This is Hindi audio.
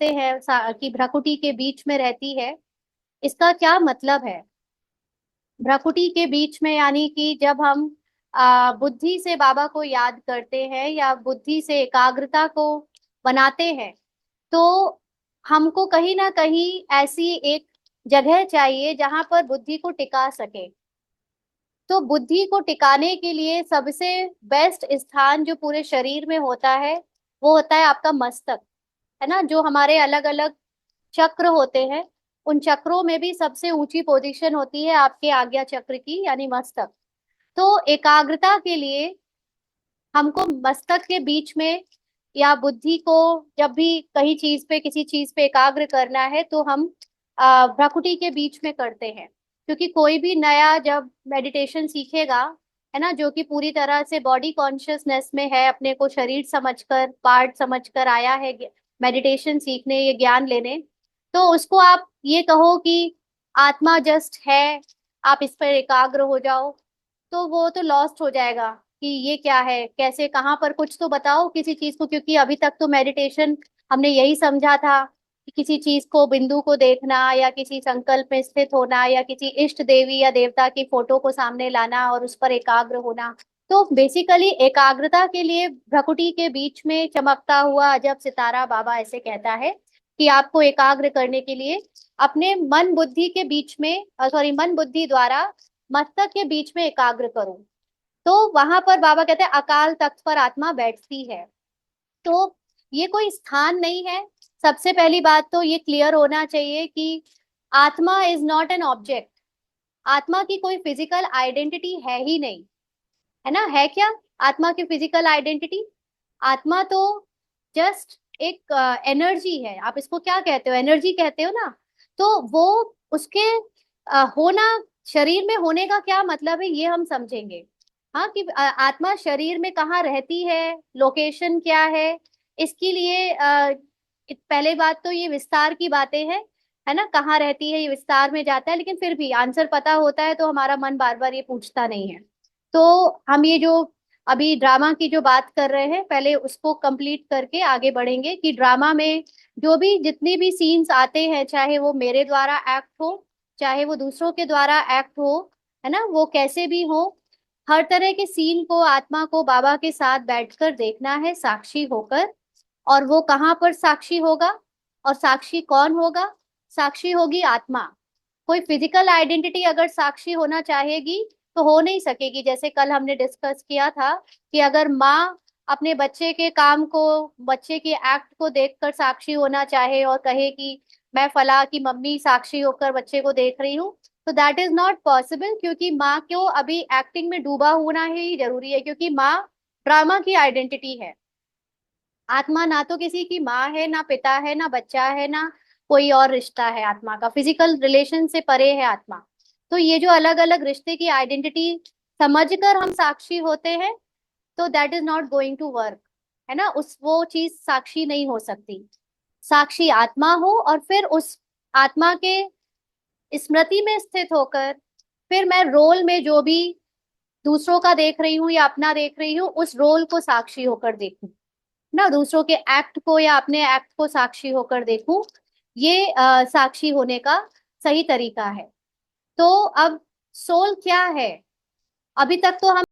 समझते हैं कि भ्रकुटी के बीच में रहती है, इसका क्या मतलब है? भ्रकुटी के बीच में यानी कि जब हम बुद्धि से बाबा को याद करते हैं या बुद्धि से एकाग्रता को बनाते हैं, तो हमको कहीं ना कहीं ऐसी एक जगह चाहिए जहां पर बुद्धि को टिका सके। तो बुद्धि को टिकाने के लिए सबसे बेस्ट स्थान जो पूरे शरीर में होता है, वो होता है आपका मस्तक। है ना, जो हमारे अलग अलग चक्र होते हैं, उन चक्रों में भी सबसे ऊंची पोजीशन होती है आपके आज्ञा चक्र की, यानी मस्तक। तो एकाग्रता के लिए हमको मस्तक के बीच में या बुद्धि को जब भी कहीं चीज पे किसी चीज पे एकाग्र करना है, तो हम भ्राकुटी के बीच में करते हैं। क्योंकि कोई भी नया जब मेडिटेशन सीखेगा, है ना, जो कि पूरी तरह से बॉडी कॉन्शियसनेस में है, अपने को शरीर समझकर पार्ट समझकर आया है मेडिटेशन सीखने, ये ज्ञान लेने, तो उसको आप ये कहो कि आत्मा जस्ट है, आप इस पर एकाग्र हो जाओ, तो वो तो लॉस्ट हो जाएगा कि ये क्या है, कैसे, कहाँ पर, कुछ तो बताओ किसी चीज को। क्योंकि अभी तक तो मेडिटेशन हमने यही समझा था कि किसी चीज को, बिंदु को देखना या किसी संकल्प में स्थित होना या किसी इष्ट देवी या देवता की फोटो को सामने लाना और उस पर एकाग्र होना। तो बेसिकली एकाग्रता के लिए भ्रकुटी के बीच में चमकता हुआ अजब सितारा, बाबा ऐसे कहता है कि आपको एकाग्र करने के लिए अपने मन बुद्धि के बीच में, सॉरी, मन बुद्धि द्वारा मस्तक के बीच में एकाग्र करो। तो वहां पर बाबा कहते हैं अकाल तख्त पर आत्मा बैठती है। तो ये कोई स्थान नहीं है। सबसे पहली बात तो ये क्लियर होना चाहिए कि आत्मा इज नॉट एन ऑब्जेक्ट। आत्मा की कोई फिजिकल आइडेंटिटी है ही नहीं। है ना, है क्या आत्मा की फिजिकल आइडेंटिटी? आत्मा तो जस्ट एक एनर्जी है। आप इसको क्या कहते हो? एनर्जी कहते हो ना। तो वो उसके होना, शरीर में होने का क्या मतलब है, ये हम समझेंगे। हाँ, कि आत्मा शरीर में कहाँ रहती है, लोकेशन क्या है, इसके लिए पहले बात तो ये विस्तार की बातें हैं। है ना, कहाँ रहती है ये विस्तार में जाता है, लेकिन फिर भी आंसर पता होता है तो हमारा मन बार बार ये पूछता नहीं है। तो हम ये जो अभी ड्रामा की जो बात कर रहे हैं, पहले उसको कंप्लीट करके आगे बढ़ेंगे कि ड्रामा में जो भी जितनी भी सीन्स आते हैं, चाहे वो मेरे द्वारा एक्ट हो, चाहे वो दूसरों के द्वारा एक्ट हो, है ना, वो कैसे भी हो, हर तरह के सीन को आत्मा को बाबा के साथ बैठकर देखना है, साक्षी होकर। और वो कहाँ पर साक्षी होगा? और साक्षी कौन होगा? साक्षी होगी आत्मा। कोई फिजिकल आइडेंटिटी अगर साक्षी होना चाहेगी तो हो नहीं सकेगी। जैसे कल हमने डिस्कस किया था कि अगर माँ अपने बच्चे के काम को, बच्चे के एक्ट को देखकर साक्षी होना चाहे और कहे कि मैं फला की मम्मी साक्षी होकर बच्चे को देख रही हूँ, तो दैट इज नॉट पॉसिबल। क्योंकि माँ को अभी एक्टिंग में डूबा होना ही जरूरी है, क्योंकि माँ ड्रामा की आइडेंटिटी है। आत्मा ना तो किसी की माँ है, ना पिता है, ना बच्चा है, ना कोई और रिश्ता है। आत्मा का फिजिकल रिलेशन से परे है आत्मा। तो ये जो अलग अलग रिश्ते की आइडेंटिटी समझकर हम साक्षी होते हैं, तो that is not going to work. है ना, उस वो चीज साक्षी नहीं हो सकती। साक्षी आत्मा हो और फिर उस आत्मा के स्मृति में स्थित होकर फिर मैं रोल में जो भी दूसरों का देख रही हूँ या अपना देख रही हूँ, उस रोल को साक्षी होकर देखूं ना, दूसरों के एक्ट को या अपने एक्ट को साक्षी होकर देखूं। ये साक्षी होने का सही तरीका है। तो अब सोल क्या है? अभी तक तो हम